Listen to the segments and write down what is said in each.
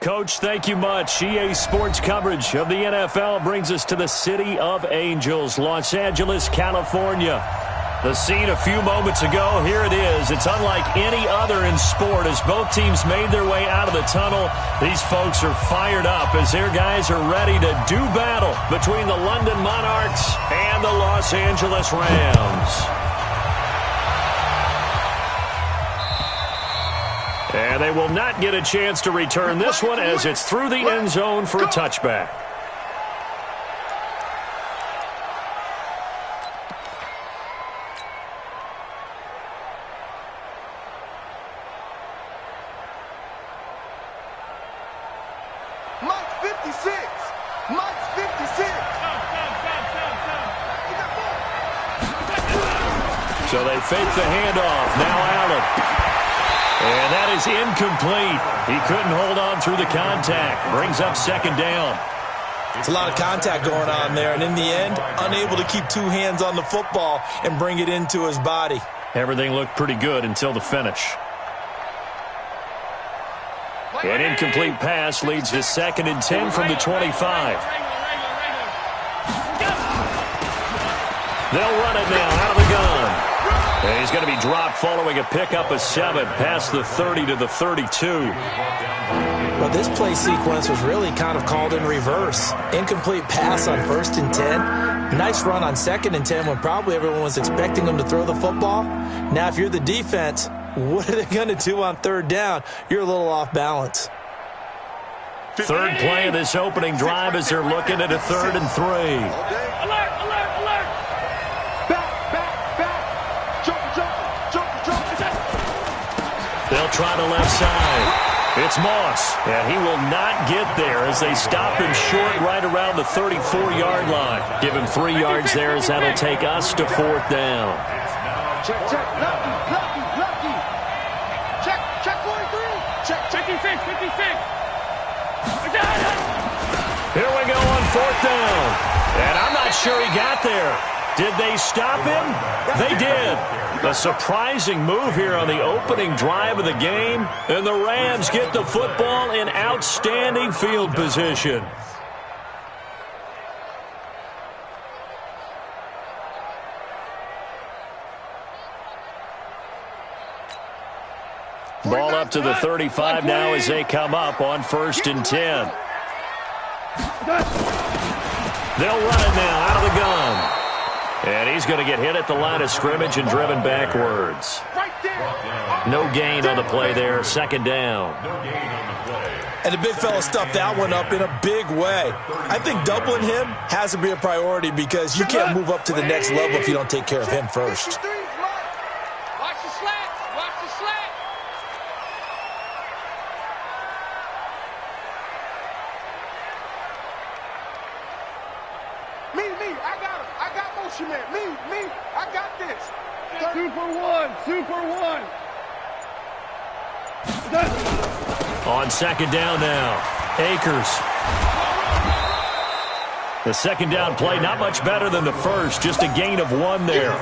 Coach, thank you much. EA Sports coverage of the NFL brings us to the City of Angels, Los Angeles, California. The scene a few moments ago, here it is. It's unlike any other in sport as both teams made their way out of the tunnel. These folks are fired up as their guys are ready to do battle between the London Monarchs and the Los Angeles Rams. And they will not get a chance to return this one as it's through the end zone for a touchback. Mike's 56. Mike's 56. So they fake the handoff. Now Allen. And that is incomplete. He couldn't hold on through the contact. Brings up second down. It's a lot of contact going on there, and in the end, unable to keep two hands on the football and bring it into his body. Everything looked pretty good until the finish. An incomplete pass leads to 2nd and 10 from the 25. They'll run it now out of the gun. And he's going to be dropped following a pickup of 7 past the 30 to the 32. Well, this play sequence was really kind of called in reverse. Incomplete pass on 1st and 10. Nice run on 2nd and 10 when probably everyone was expecting him to throw the football. Now, if you're the defense, what are they going to do on 3rd down? You're a little off balance. Third play of this opening drive as they're looking at a 3rd and 3. Alert, alert, alert. They'll try the left side. It's Moss, and he will not get there as they stop him short right around the 34-yard line. Give him 3 yards there as that'll take us to 4th down. Check, check, lucky. Check 43. Check 56. Here we go on 4th down. And I'm not sure he got there. Did they stop him? They did. A surprising move here on the opening drive of the game, and the Rams get the football in outstanding field position. Ball up to the 35 now as they come up on 1st and 10. They'll run it now out of the gun. And he's going to get hit at the line of scrimmage and driven backwards. No gain on the play there, 2nd down. And the big fella stuffed that one up in a big way. I think doubling him has to be a priority because you can't move up to the next level if you don't take care of him first. Watch the slat. Me, I got motion man. Me, I got this. Super one. On 2nd down now, Akers. The 2nd down play, not much better than the first, just a gain of 1 there.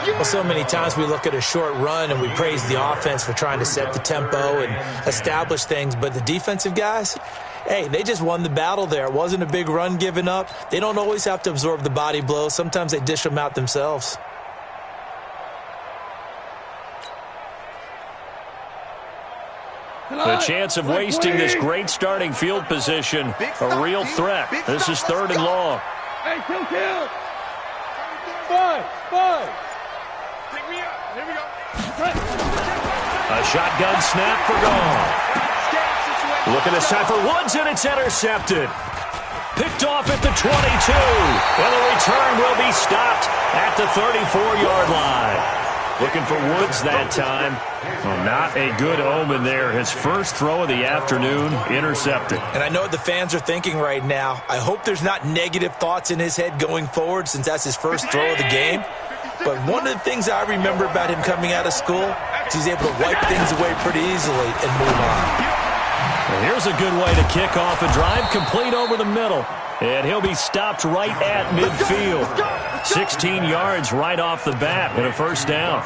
Well, so many times we look at a short run and we praise the offense for trying to set the tempo and establish things, but the defensive guys, hey, they just won the battle there. It wasn't a big run given up. They don't always have to absorb the body blows. Sometimes they dish them out themselves. The chance of wasting this great starting field position, a real threat. This is 3rd and long. Hey, kill. 5. Pick me up. Here we go. A shotgun snap for Gall. Looking this time for Woods, and it's intercepted. Picked off at the 22. And the return will be stopped at the 34-yard line. Looking for Woods that time. Well, not a good omen there. His first throw of the afternoon intercepted. And I know what the fans are thinking right now. I hope there's not negative thoughts in his head going forward since that's his first throw of the game. But one of the things I remember about him coming out of school is he's able to wipe things away pretty easily and move on. And here's a good way to kick off a drive, complete over the middle. And he'll be stopped right at midfield. 16 yards right off the bat and a 1st down.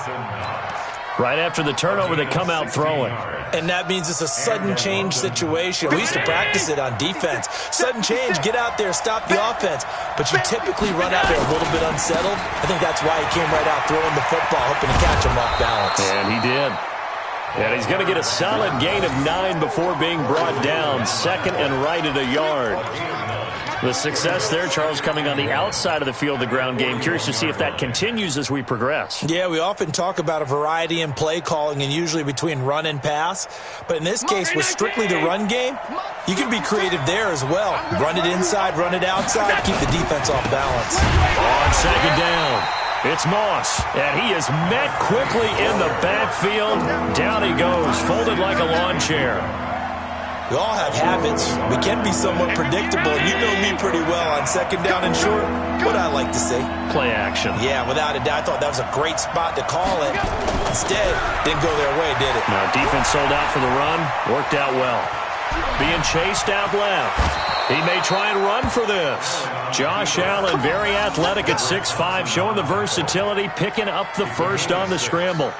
Right after the turnover, they come out throwing. And that means it's a sudden change situation. We used to practice it on defense. Sudden change, get out there, stop the offense. But you typically run out there a little bit unsettled. I think that's why he came right out throwing the football, hoping to catch him off balance. And he did. And he's going to get a solid gain of 9 before being brought down. Second and right at a yard. The success there, Charles, coming on the outside of the field, the ground game. Curious to see if that continues as we progress. Yeah, we often talk about a variety in play calling and usually between run and pass. But in this case, with strictly the run game, you can be creative there as well. Run it inside, run it outside, keep the defense off balance. On second down, it's Moss. And he is met quickly in the backfield. Down he goes, folded like a lawn chair. We all have habits. We can be somewhat predictable. You know me pretty well on second down and short. What I like to say? Play action. Yeah, without a doubt. I thought that was a great spot to call it. Instead, didn't go their way, did it? Now, defense sold out for the run. Worked out well. Being chased out left. He may try and run for this. Josh Allen, very athletic at 6'5", showing the versatility, picking up the first on the scramble.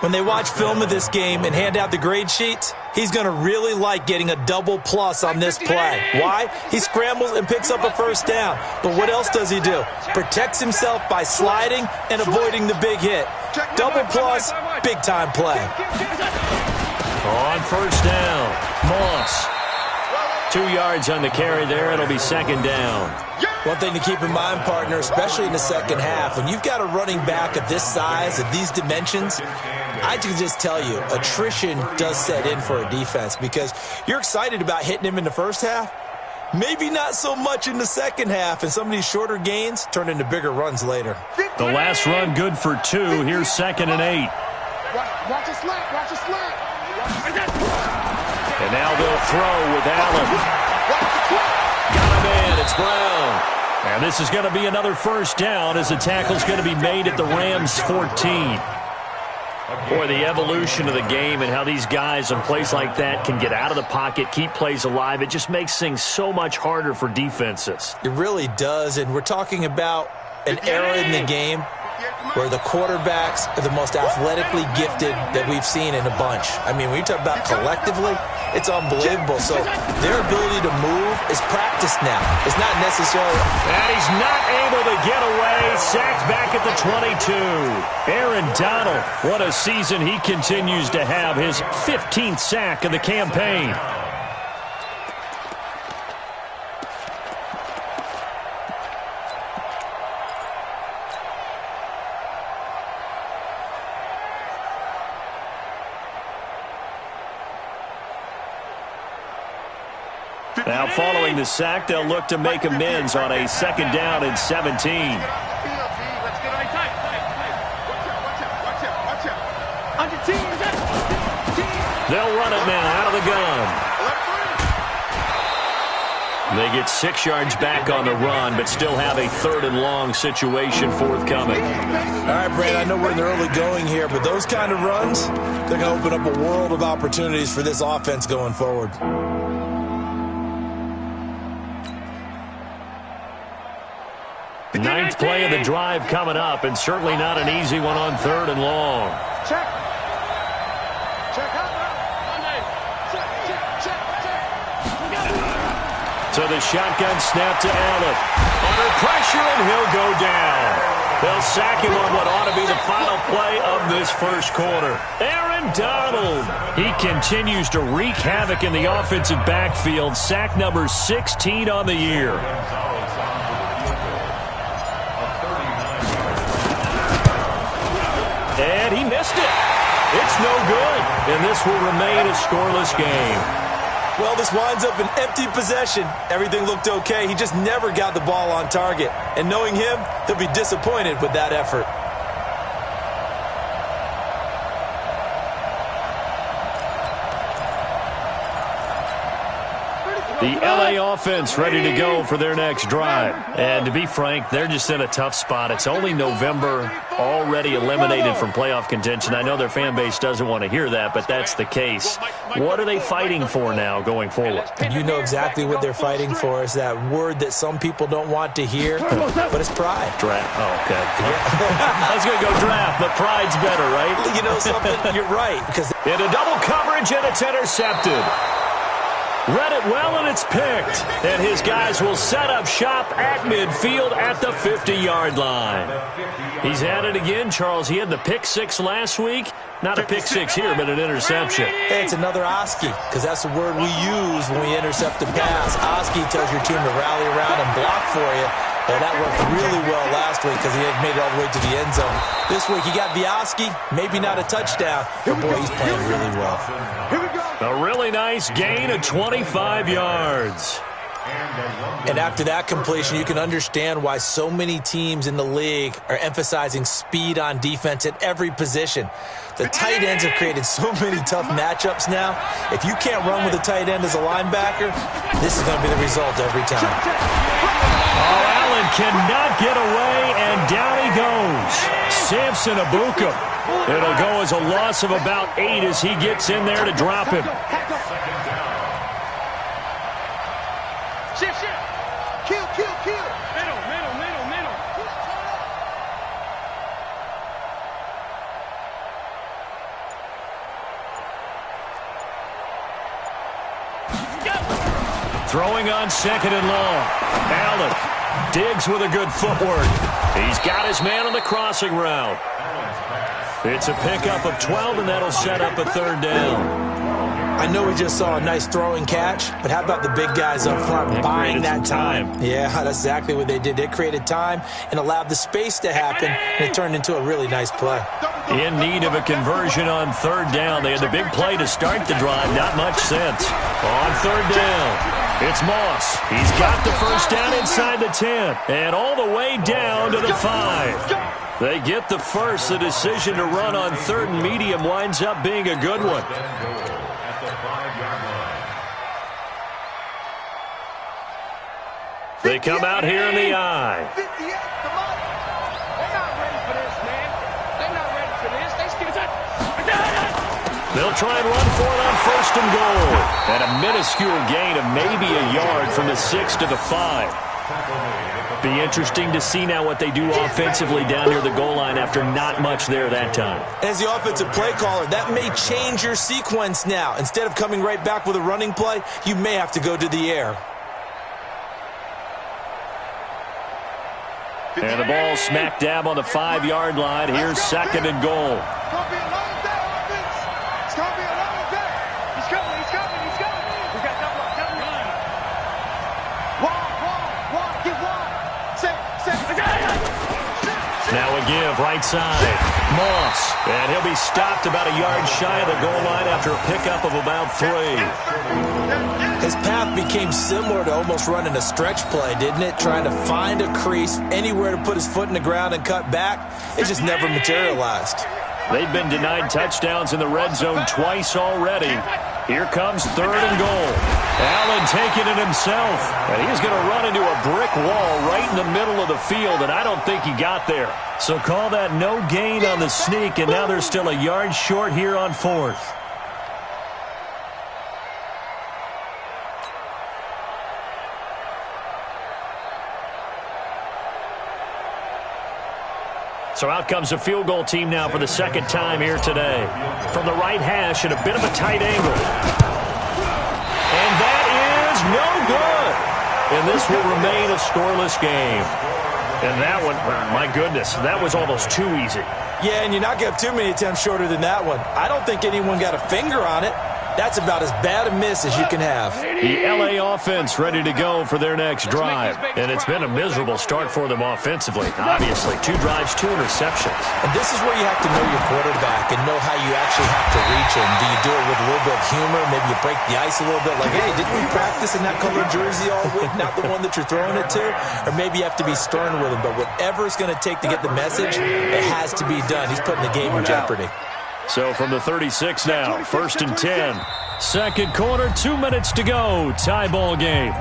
When they watch film of this game and hand out the grade sheets, he's going to really like getting a double plus on this play. Why? He scrambles and picks up a first down. But what else does he do? Protects himself by sliding and avoiding the big hit. Double plus, big-time play. On first down, Moss. 2 yards on the carry there. It'll be second down. One thing to keep in mind, partner, especially in the second half, when you've got a running back of this size, of these dimensions, I can just tell you, attrition does set in for a defense because you're excited about hitting him in the first half. Maybe not so much in the second half, and some of these shorter gains turn into bigger runs later. The last run good for 2. Here's second and 8. Watch a slant, watch a slant. And now they'll throw with Allen. Got him in. It's Brown. And this is going to be another first down as the tackle's going to be made at the Rams' 14. Boy, the evolution of the game and how these guys in plays like that can get out of the pocket, keep plays alive, it just makes things so much harder for defenses. It really does, and we're talking about an era in the game where the quarterbacks are the most athletically gifted that we've seen in a bunch. I mean, when you talk about collectively, it's unbelievable. So their ability to move is practiced now. It's not necessarily. And he's not able to get away. Sacked back at the 22. Aaron Donald, what a season he continues to have. His 15th sack of the campaign. Now, following the sack, they'll look to make amends on a second down and 17. They'll run it now out of the gun. They get 6 yards back on the run, but still have a third and long situation forthcoming. All right, Brad, I know we're in the early going here, but those kind of runs, they're going to open up a world of opportunities for this offense going forward. Ninth play of the drive coming up, and certainly not an easy one on third and long. Check. So the shotgun snap to Allen. Under pressure, and he'll go down. They'll sack him on what ought to be the final play of this first quarter. Aaron Donald. He continues to wreak havoc in the offensive backfield. Sack number 16 on the year. And he missed it. It's no good. And this will remain a scoreless game. Well, this winds up an empty possession. Everything looked okay. He just never got the ball on target. And knowing him, he'll be disappointed with that effort. The LA offense ready to go for their next drive. And to be frank, they're just in a tough spot. It's only November, already eliminated from playoff contention. I know their fan base doesn't want to hear that, but that's the case. What are they fighting for now going forward? And you know exactly what they're fighting for. Is that word that some people don't want to hear, but it's pride. Draft. Oh, okay. Yeah. I was going to go draft, but pride's better, right? You know something? You're right. Because into double coverage, and it's intercepted. Read it well, and it's picked. And his guys will set up shop at midfield at the 50-yard line. He's at it again, Charles. He had the pick six last week. Not a pick six here, but an interception. Hey, it's another Oski, because that's the word we use when we intercept a pass. Oski tells your team to rally around and block for you. Well, that worked really well last week because he had made it all the way to the end zone. This week, he got the Oski, maybe not a touchdown, but boy, he's playing really well. A really nice gain of 25 yards. And after that completion, you can understand why so many teams in the league are emphasizing speed on defense at every position. The tight ends have created so many tough matchups now. If you can't run with a tight end as a linebacker, this is going to be the result every time. Oh, Allen cannot get away, and down he goes. Samson Abuka. It'll go as a loss of about 8 as he gets in there to drop him. Shift. Kill. Middle. Throwing on second and long. Allen digs with a good footwork. He's got his man on the crossing route. It's a pickup of 12, and that'll set up a third down. I know we just saw a nice throwing catch, but how about the big guys up front buying that time? Yeah, that's exactly what they did. They created time and allowed the space to happen, and it turned into a really nice play. In need of a conversion on third down. They had the big play to start the drive. Not much sense. On third down, it's Moss. He's got the first down inside the 10 and all the way down to the 5. They get the first. The decision to run on third and medium winds up being a good one. They come out here in the eye. They're not ready for this, man. They're not ready for this. They still got. They'll try and run for it on first and goal. And a minuscule gain of maybe a yard from the 6 to the 5. Be interesting to see now what they do offensively down near the goal line after not much there that time. As the offensive play caller, that may change your sequence now. Instead of coming right back with a running play, you may have to go to the air. And the ball smack dab on the 5-yard line. Here's second and goal. It's going to be a long day, offense. It's going to be a long day. He's coming. We got double line. Wide. Get wide. Set. Now a give, right side. Moss. And he'll be stopped about a yard shy of the goal line after a pickup of about 3. His path became similar to almost running a stretch play, didn't it? Trying to find a crease, anywhere to put his foot in the ground and cut back. It just never materialized. They've been denied touchdowns in the red zone twice already. Here comes third and goal. Allen taking it himself. And he's going to run into a brick wall right in the middle of the field, and I don't think he got there. So call that no gain on the sneak, and now they're still a yard short here on fourth. So out comes a field goal team now for the second time here today. From the right hash at a bit of a tight angle. And that is no good. And this will remain a scoreless game. And that one, my goodness, that was almost too easy. Yeah, and you're not going to have too many attempts shorter than that one. I don't think anyone got a finger on it. That's about as bad a miss as you can have. The LA offense ready to go for their next drive. And it's been a miserable start for them offensively. Obviously, 2 drives, 2 interceptions. And this is where you have to know your quarterback and know how you actually have to reach him. Do you do it with a little bit of humor? Maybe you break the ice a little bit like, hey, didn't we practice in that colored jersey all week? Not the one that you're throwing it to? Or maybe you have to be stern with him. But whatever it's going to take to get the message, it has to be done. He's putting the game in jeopardy. So from the 36 now, 1st and 10. Second quarter, 2 minutes to go. Tie ball game.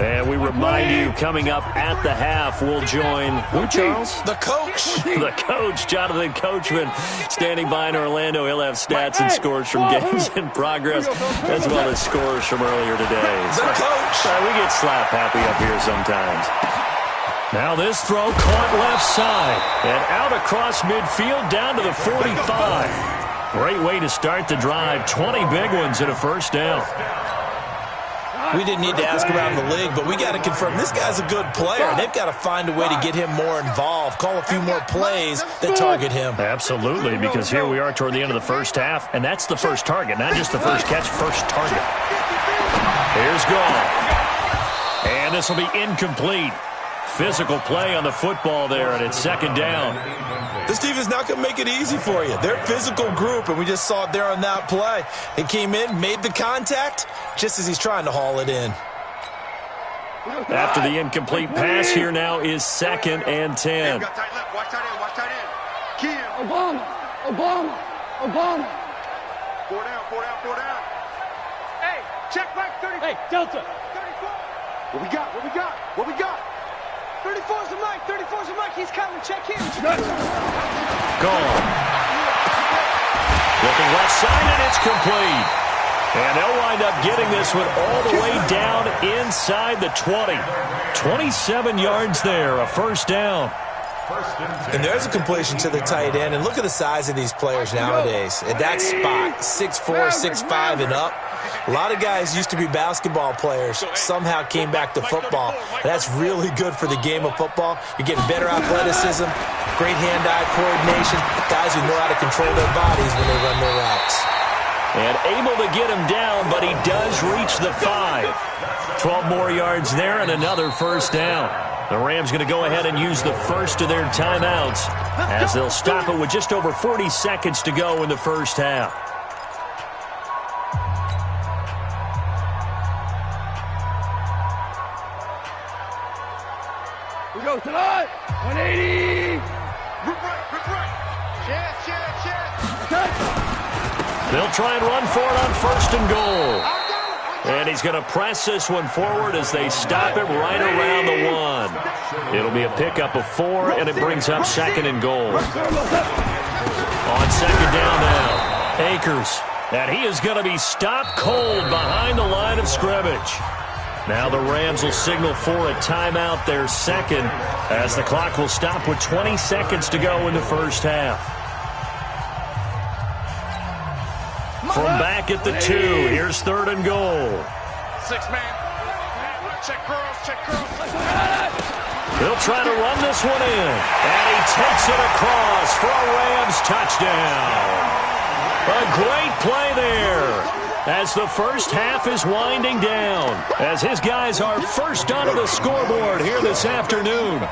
And we remind you, coming up at the half, we'll join, who, Charles? The coach. The coach, Jonathan Coachman, standing by in Orlando. He'll have stats and scores from games in progress, as well as scores from earlier today. The coach. We get slap happy up here sometimes. Now this throw caught left side and out across midfield down to the 45. Great way to start the drive. 20 big ones and a first down. We didn't need to ask around the league, but we got to confirm this guy's a good player. They've got to find a way to get him more involved, call a few more plays that target him. Absolutely, because here we are toward the end of the first half, and that's the first target, not just the first catch, first target. Here's Gall. And this will be incomplete. Physical play on the football there, and it's second down. This team is not going to make it easy for you. They're a physical group, and we just saw it there on that play. He came in, made the contact, just as he's trying to haul it in. After the incomplete pass, here now is 2nd and 10. Watch tight end. Obama. 4 down. Hey, check back 30. Hey, Delta. 34. What we got? 34's the mic. He's coming. Check him. Gone. Looking left side, and it's complete. And they'll wind up getting this one all the way down inside the 20. 27 yards there, a first down. And there's a completion to the tight end. And look at the size of these players nowadays. At that spot, 6'4", 6'5", and up. A lot of guys used to be basketball players, somehow came back to football. That's really good for the game of football. You're getting better athleticism, great hand-eye coordination, guys who know how to control their bodies when they run their routes. And able to get him down, but he does reach the 5. 12 more yards there and another first down. The Rams going to go ahead and use the first of their timeouts as they'll stop it with just over 40 seconds to go in the first half. We go tonight. 180. Rip right. Chance. They'll try and run for it on 1st and goal. And he's going to press this one forward as they stop it right around the 1. It'll be a pickup of 4, and it brings up 2nd and goal. On 2nd down now, Akers. And he is going to be stopped cold behind the line of scrimmage. Now the Rams will signal for a timeout, their second, as the clock will stop with 20 seconds to go in the first half. From back at the 2, here's 3rd and goal. 6-man. Check girls. They'll try to run this one in. And he takes it across for a Rams touchdown. A great play there as the first half is winding down, as his guys are first onto the scoreboard here this afternoon.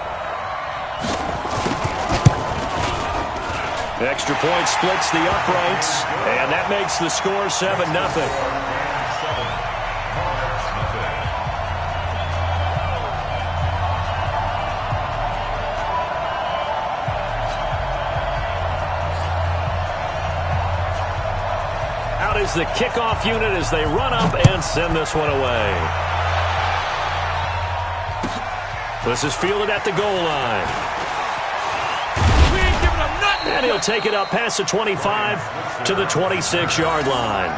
Extra point splits the uprights, and that makes the score 7-0. Out is the kickoff unit as they run up and send this one away. This is fielded at the goal line. And he'll take it up past the 25 to the 26-yard line.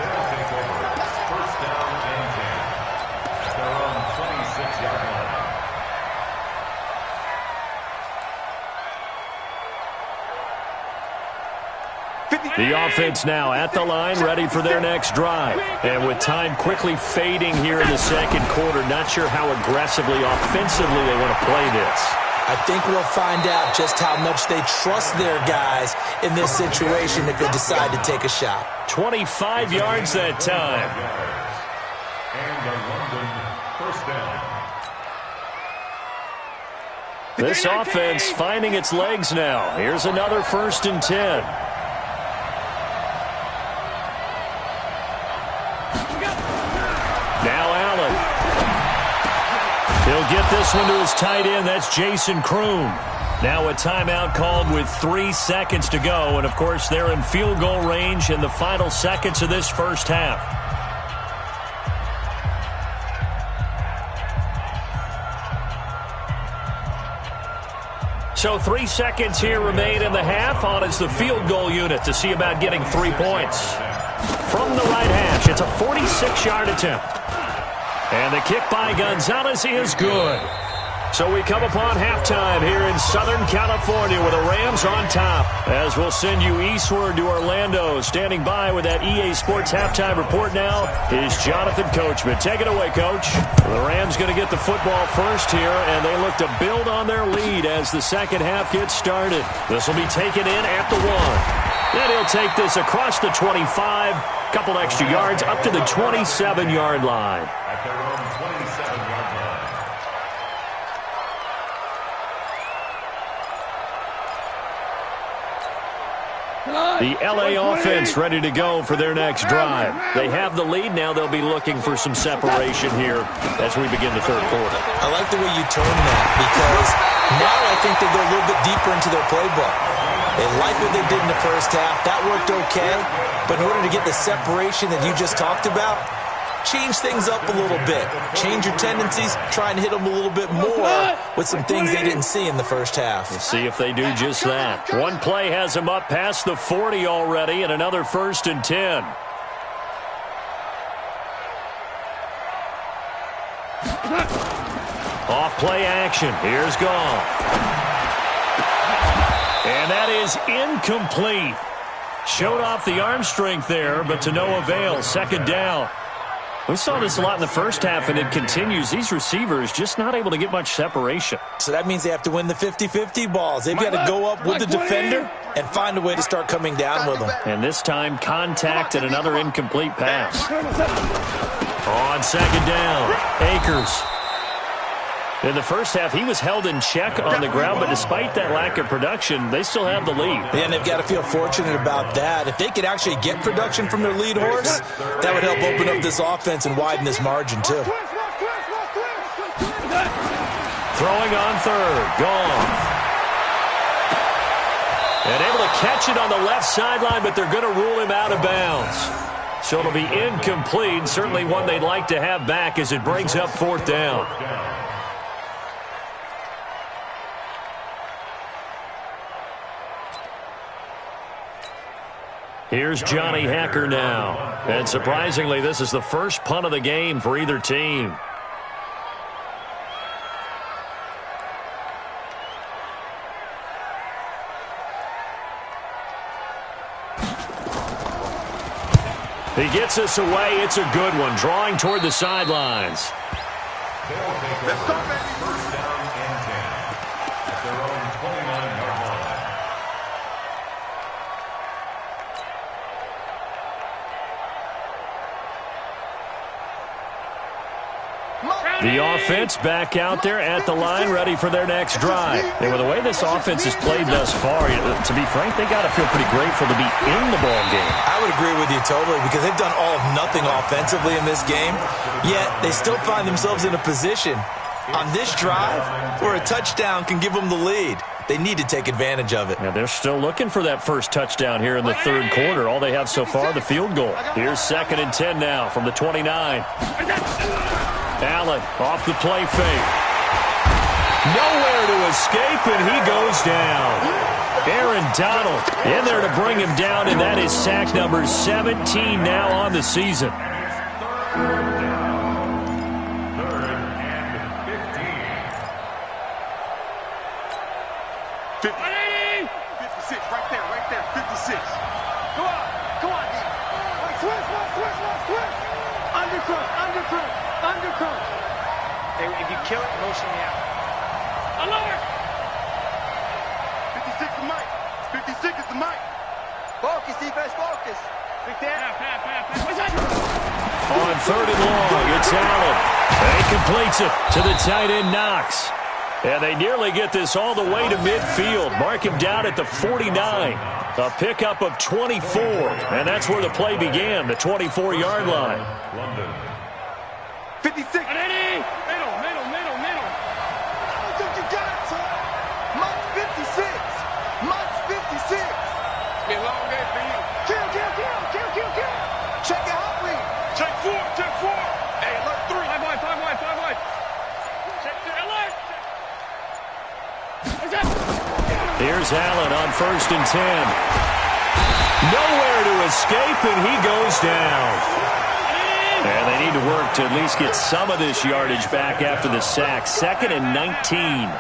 The offense now at the line, ready for their next drive. And with time quickly fading here in the second quarter, not sure how aggressively, offensively they want to play this. I think we'll find out just how much they trust their guys in this situation if they decide to take a shot. 25 yards that time. And the London first down. This offense finding its legs now. Here's another 1st and 10. this one to his tight end. That's Jason Kroon. Now a timeout called with 3 seconds to go. And, of course, they're in field goal range in the final seconds of this first half. So 3 seconds here remain in the half. On is the field goal unit to see about getting 3 points. From the right hash, it's a 46-yard attempt. And the kick by Gonzalez is good. So we come upon halftime here in Southern California with the Rams on top. As we'll send you eastward to Orlando. Standing by with that EA Sports halftime report now is Jonathan Coachman. Take it away, Coach. The Rams going to get the football first here, and they look to build on their lead as the second half gets started. This will be taken in at the 1. Then he'll take this across the 25, couple extra yards up to the 27-yard line. At their own 27-yard line. The L.A. offense ready to go for their next drive. They have the lead. Now they'll be looking for some separation here as we begin the third quarter. I like the way you turn that because now I think they go a little bit deeper into their playbook. They like what they did in the first half. That worked okay. But in order to get the separation that you just talked about, change things up a little bit. Change your tendencies. Try and hit them a little bit more with some things they didn't see in the first half. We'll see if they do just that. One play has them up past the 40 already, and another 1st and 10. Off play action. Here's Goff. And that is incomplete. Showed off the arm strength there, but to no avail. 2nd down. We saw this a lot in the first half, and it continues. These receivers just not able to get much separation. So that means they have to win the 50-50 balls. They've got to go up with the defender and find a way to start coming down with them. And this time, contact and another incomplete pass. On 2nd down, Akers. In the first half, he was held in check on the ground, but despite that lack of production, they still have the lead. And they've got to feel fortunate about that. If they could actually get production from their lead horse, that would help open up this offense and widen this margin, too. Throwing on 3rd, Goff. And able to catch it on the left sideline, but they're going to rule him out of bounds. So it'll be incomplete, certainly one they'd like to have back as it brings up 4th down. Here's Johnny Hacker now. And surprisingly, this is the first punt of the game for either team. He gets us away. It's a good one. Drawing toward the sidelines. Let's start, baby. 1st down and 10. At their own 29-yard line. The offense back out there at the line, ready for their next drive. And with the way this offense has played thus far, to be frank, they got to feel pretty grateful to be in the ball game. I would agree with you totally because they've done all of nothing offensively in this game, yet they still find themselves in a position on this drive where a touchdown can give them the lead. They need to take advantage of it. Now they're still looking for that first touchdown here in the third quarter. All they have so far, the field goal. Here's 2nd and 10 now from the 29. Allen off the play fake. Nowhere to escape, and he goes down. Aaron Donald in there to bring him down, and that is sack number 17 now on the season. 3rd and 15. 56, right there, 56. Go on, switch. Undercut. If you kill it, motion me out. Alert! 56 is Mike. 56 is the Mike. Focus, defense, focus. Big down. On 3rd and long, it's Allen. And he completes it to the tight end, Knox. And they nearly get this all the way to midfield. Mark him down at the 49. A pickup of 24. And that's where the play began, the 24-yard line. London. 56. Middle. Here's Allen on 1st and 10. Nowhere to escape, and he goes down. And they need to work to at least get some of this yardage back after the sack. 2nd and 19.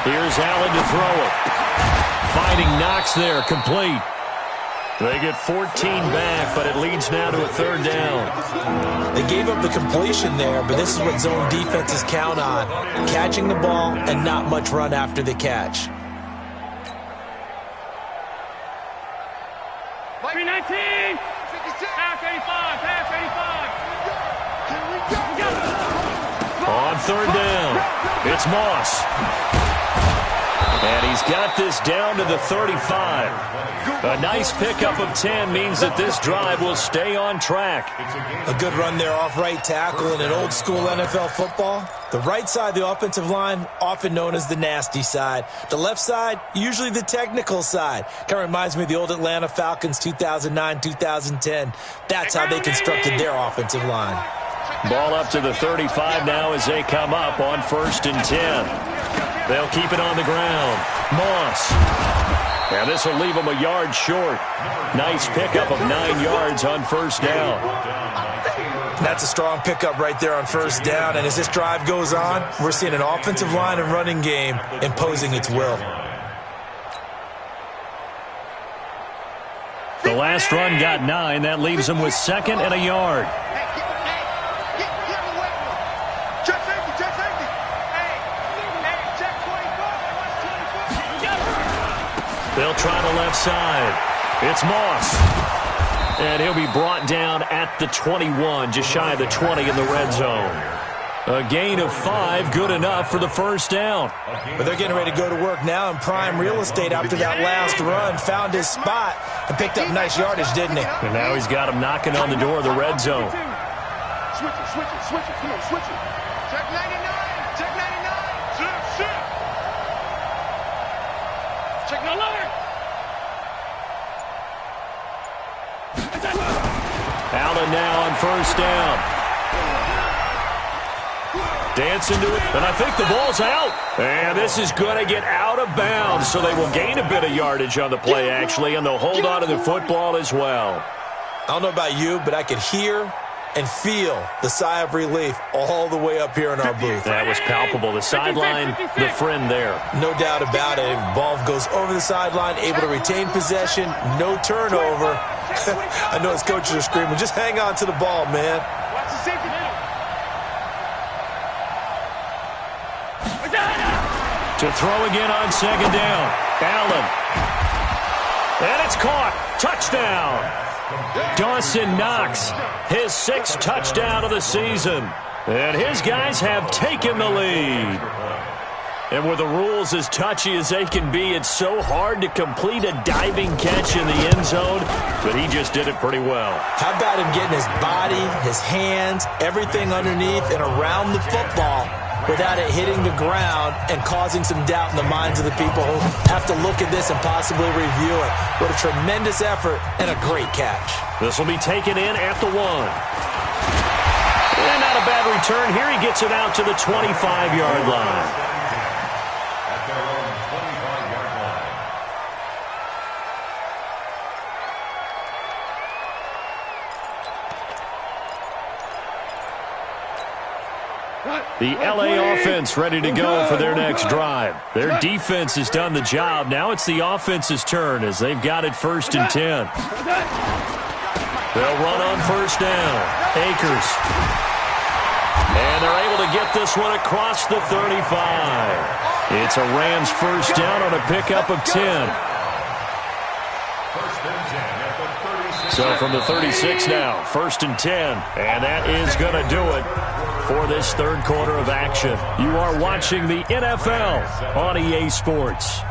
Here's Allen to throw it. Finding Knox there, complete. They get 14 back, but it leads now to a 3rd down. They gave up the completion there, but this is what zone defenses count on. Catching the ball and not much run after the catch. 319. Pass 85. Pass 85. On 3rd down, it's Moss. And he's got this down to the 35. A nice pickup of 10 means that this drive will stay on track. A good run there off right tackle in an old school NFL football. The right side of the offensive line, often known as the nasty side. The left side, usually the technical side. Kind of reminds me of the old Atlanta Falcons 2009-2010. That's how they constructed their offensive line. Ball up to the 35 now as they come up on 1st and 10. They'll keep it on the ground. Moss. And this will leave them a yard short. Nice pickup of 9 yards on 1st down. That's a strong pickup right there on 1st down. And as this drive goes on, we're seeing an offensive line and running game imposing its will. The last run got 9. That leaves them with 2nd and a yard. They'll try the left side. It's Moss. And he'll be brought down at the 21, just shy of the 20 in the red zone. A gain of 5, good enough for the 1st down. But they're getting ready to go to work now in prime real estate after that last run. Found his spot and picked up nice yardage, didn't he? And now he's got him knocking on the door of the red zone. Switch it, switch it, switch it. Come on, switch it. Check 99. Check 99. Shit. Check no longer. Allen now on 1st down. Dancing to it, and I think the ball's out. And this is going to get out of bounds, so they will gain a bit of yardage on the play, actually, and they'll hold on to the football as well. I don't know about you, but I could hear and feel the sigh of relief all the way up here in our booth. That was palpable. The sideline, the friend there. No doubt about it. Ball goes over the sideline, able to retain possession, no turnover. I know his coaches are screaming, just hang on to the ball, man. Watch the safety. To throw again on 2nd down. Allen. And it's caught. Touchdown. Dawson Knox, his 6th touchdown of the season. And his guys have taken the lead. And with the rules as touchy as they can be, it's so hard to complete a diving catch in the end zone, but he just did it pretty well. How about him getting his body, his hands, everything underneath and around the football without it hitting the ground and causing some doubt in the minds of the people who have to look at this and possibly review it. What a tremendous effort and a great catch. This will be taken in at the 1. And not a bad return. Here he gets it out to the 25-yard line. At their own 25-yard line. The LA offense ready to go for their next drive. Their defense has done the job. Now it's the offense's turn as they've got it 1st and 10. They'll run on 1st down. Akers. And they're able to get this one across the 35. It's a Rams 1st down on a pickup of 10. 1st and 10 at the 36. So from the 36 now, 1st and 10. And that is going to do it for this 3rd quarter of action. You are watching the NFL on EA Sports.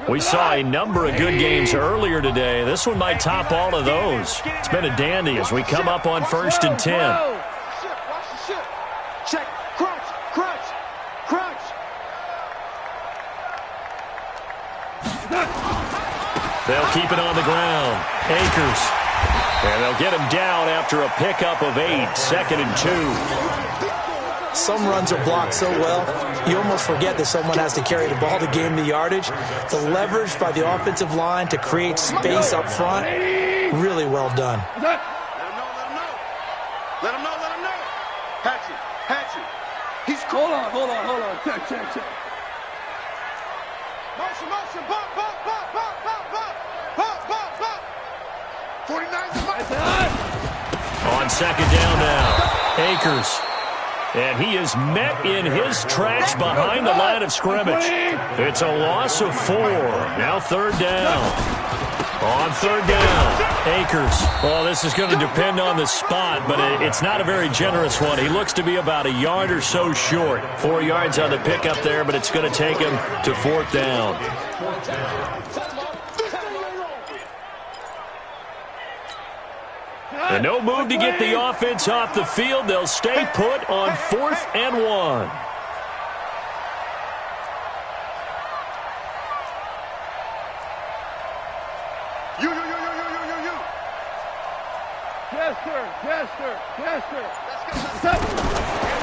We saw a number of good games earlier today. This one might top all of those. It's been a dandy as we come up on 1st and 10. Watch the ship. Check. Crunch. Crunch. Crunch. They'll keep it on the ground. Akers. And they'll get him down after a pickup of 8, 2nd and 2. Some runs are blocked so well, you almost forget that someone has to carry the ball to gain the yardage. The leverage by the offensive line to create space up front, really well done. Let him know. Hatchet. He's cool. Hold on. Check. Motion. Bump. 49. On 2nd down now, Akers. And he is met in his tracks behind the line of scrimmage. It's a loss of 4. Now 3rd down. On 3rd down, Akers. Well, this is going to depend on the spot, but it's not a very generous one. He looks to be about a yard or so short. 4 yards on the pickup there, but it's going to take him to 4th down. And no move to get the offense off the field. They'll stay put on 4th and 1. You. Chester.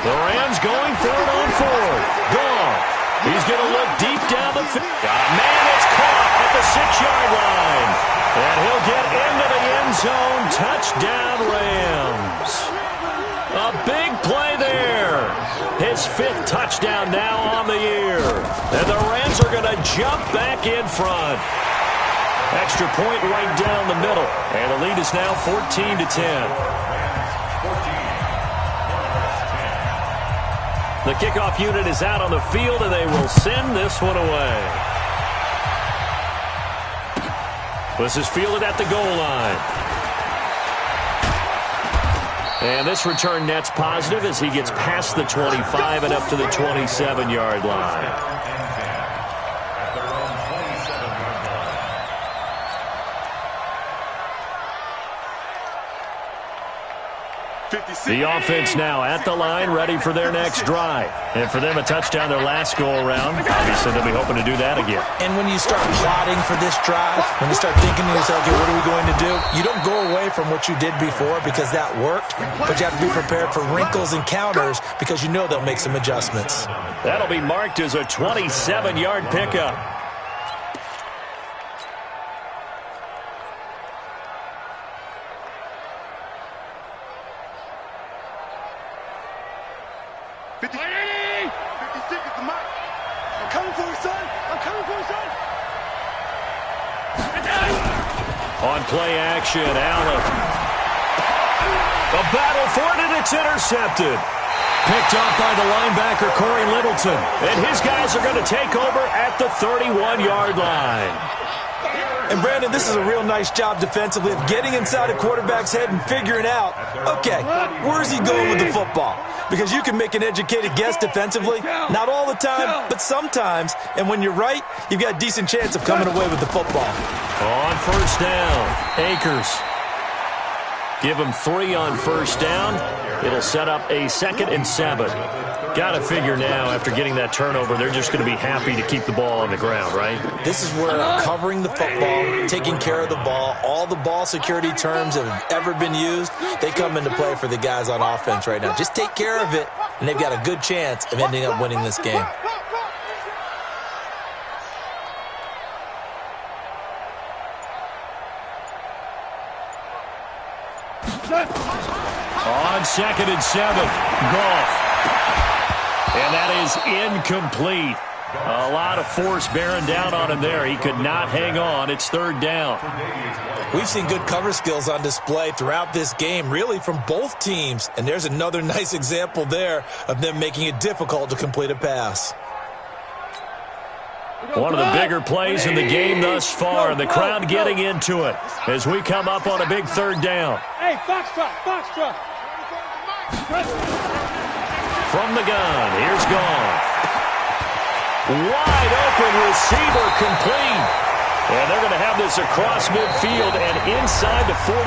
The Rams going for it on 4th. Goff. He's going to look deep down the field. Man, it's caught at the 6-yard line. And he'll get into the end zone. Touchdown, Rams. A big play there. His 5th touchdown now on the year. And the Rams are going to jump back in front. Extra point right down the middle. And the lead is now 14-10. The kickoff unit is out on the field, and they will send this one away. This is fielded at the goal line. And this return net's positive as he gets past the 25 and up to the 27-yard line. The offense now at the line, ready for their next drive. And for them, a touchdown their last go-around. Obviously, they'll be hoping to do that again. And when you start plotting for this drive, when you start thinking to yourself, okay, what are we going to do? You don't go away from what you did before because that worked, but you have to be prepared for wrinkles and counters because you know they'll make some adjustments. That'll be marked as a 27-yard pickup. On play action, Allen. A battle for it, and it's intercepted. Picked off by the linebacker, Corey Littleton. And his guys are going to take over at the 31-yard line. And, Brandon, this is a real nice job defensively of getting inside a quarterback's head and figuring out, okay, where's he going with the football? Because you can make an educated guess defensively, not all the time, but sometimes. And when you're right, you've got a decent chance of coming away with the football. On 1st down, Akers. Give him 3 on 1st down. It'll set up a 2nd and 7. Got to figure now, after getting that turnover, they're just going to be happy to keep the ball on the ground, right? This is where covering the football, taking care of the ball, all the ball security terms that have ever been used, they come into play for the guys on offense right now. Just take care of it, and they've got a good chance of ending up winning this game. On 2nd and 7, Goff. And that is incomplete. A lot of force bearing down on him there. He could not hang on. It's 3rd down. We've seen good cover skills on display throughout this game, really from both teams. And there's another nice example there of them making it difficult to complete a pass. One of the bigger plays in the game thus far, and the crowd getting into it as we come up on a big 3rd down. Hey, Foxtrot. From the gun, here's Goff. Wide open receiver complete. And they're going to have this across midfield and inside the 45.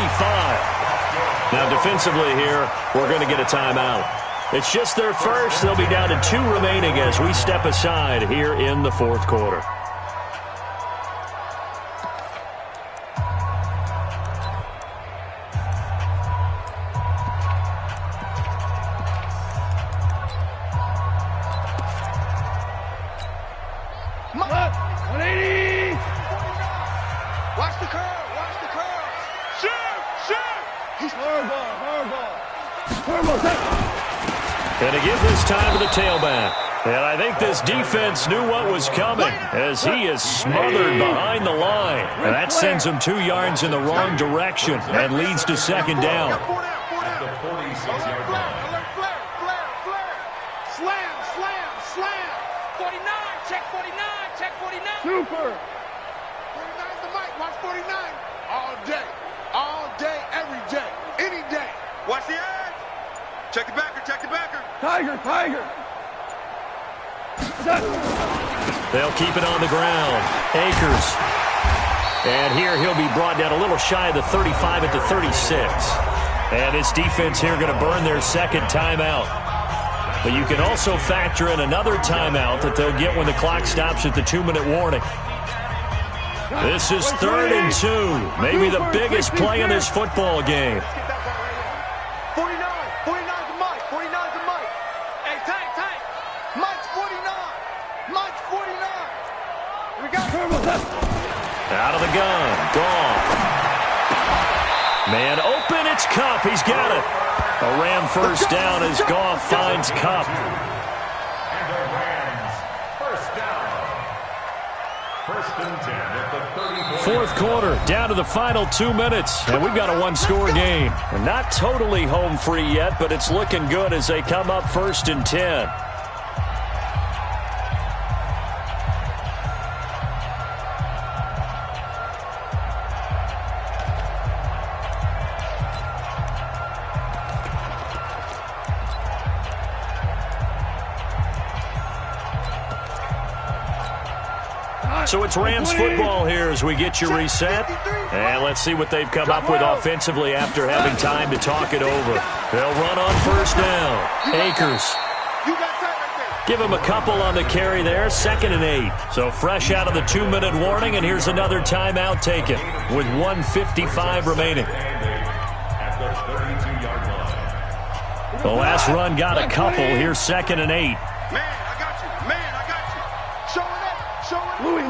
Now defensively here, we're going to get a timeout. It's just their first. They'll be down to 2 remaining as we step aside here in the 4th quarter. Going to give this time to the tailback. And I think this defense knew what was coming as he is smothered behind the line. And that sends him 2 yards in the wrong direction and leads to second down. At the 46-yard line. Slam, slam, slam. 49, check 49, check 49. Super. 49's the mic. Watch 49. All day, every day, any day. Watch the edge. Check the backer, check the backer. Tiger. They'll keep it on the ground. Akers. And here he'll be brought down a little shy of the 35 at the 36. And this defense here going to burn their second timeout. But you can also factor in another timeout that they'll get when the clock stops at the 2-minute warning. This is 3rd and 2. Maybe the biggest play in this football game. 49's the mic. 49's the mic. Hey, Tank. Mike's 49. Mike's 49. We got Out of the gun. Goff. Man open. It's Cup. He's got it. A Ram first down as Goff finds Cup. And the Rams, first down. 1st and 10 at the 34. Fourth quarter, down to the final 2 minutes, and we've got a one-score game. We're not totally home free yet, but it's looking good as they come up 1st and 10. So it's Rams football here as we get you reset. And let's see what they've come up with offensively after having time to talk it over. They'll run on 1st down. Akers. Give him a couple on the carry there. 2nd and 8. So fresh out of the 2-minute warning, and here's another timeout taken with 1:55 remaining. At the 32-yard line. The last run got a couple. Here's 2nd and 8. Louis.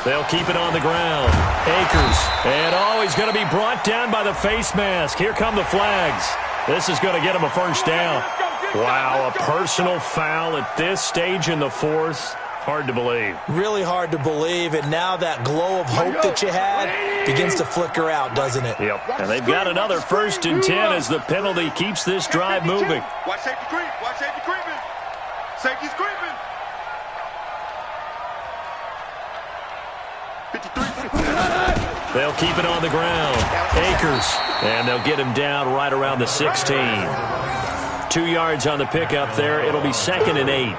They'll keep it on the ground. Akers. And he's going to be brought down by the face mask. Here come the flags. This is going to get him a first down. Wow, a personal foul at this stage in the 4th. Hard to believe. Really hard to believe, and now that glow of hope that you had begins to flicker out, doesn't it? Yep, and they've got another 1st and 10 as the penalty keeps this drive moving. Watch safety creep. Watch safety creeping. Safety's creeping. 53. They'll keep it on the ground. Akers. And they'll get him down right around the 16. 2 yards on the pickup there. It'll be 2nd and 8.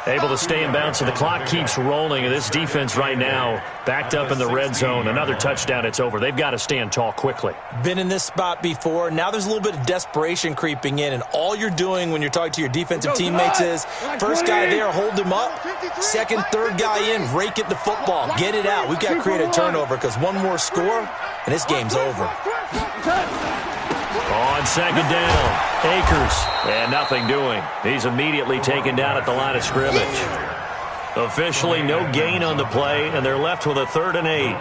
Able to stay in bounds, so the clock keeps rolling. And this defense right now backed up in the red zone. Another touchdown, it's over. They've got to stand tall quickly. Been in this spot before. Now there's a little bit of desperation creeping in, and all you're doing when you're talking to your defensive teammates is first guy there, hold him up. Second, third guy in, rake at the football. Get it out. We've got to create a turnover because one more score, and this game's over. On 2nd down, Akers, and nothing doing. He's immediately taken down at the line of scrimmage. Officially no gain on the play, and they're left with a 3rd and 8.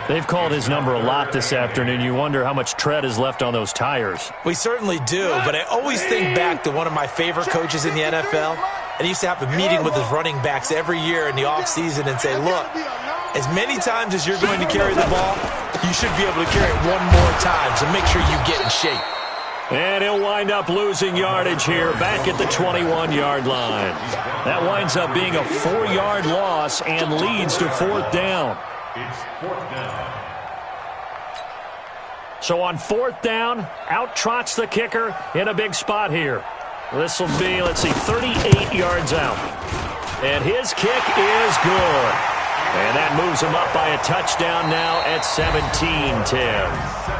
They've called his number a lot this afternoon. You wonder how much tread is left on those tires. We certainly do, but I always think back to one of my favorite coaches in the NFL, and he used to have a meeting with his running backs every year in the offseason and say, look, as many times as you're going to carry the ball, you should be able to carry it one more time, so make sure you get in shape. And he'll wind up losing yardage here back at the 21-yard line. That winds up being a 4-yard loss and leads to 4th down. It's 4th down. So on 4th down, out trots the kicker in a big spot here. This will be, 38 yards out. And his kick is good. And that moves him up by a touchdown now at 17-10.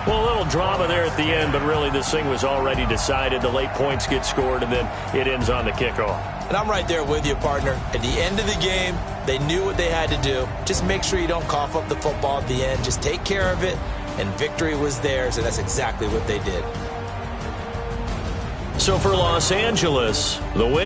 Well, a little drama there at the end, but really this thing was already decided. The late points get scored, and then it ends on the kickoff. And I'm right there with you, partner. At the end of the game, they knew what they had to do. Just make sure you don't cough up the football at the end. Just take care of it, and victory was theirs, and that's exactly what they did. So for Los Angeles, the win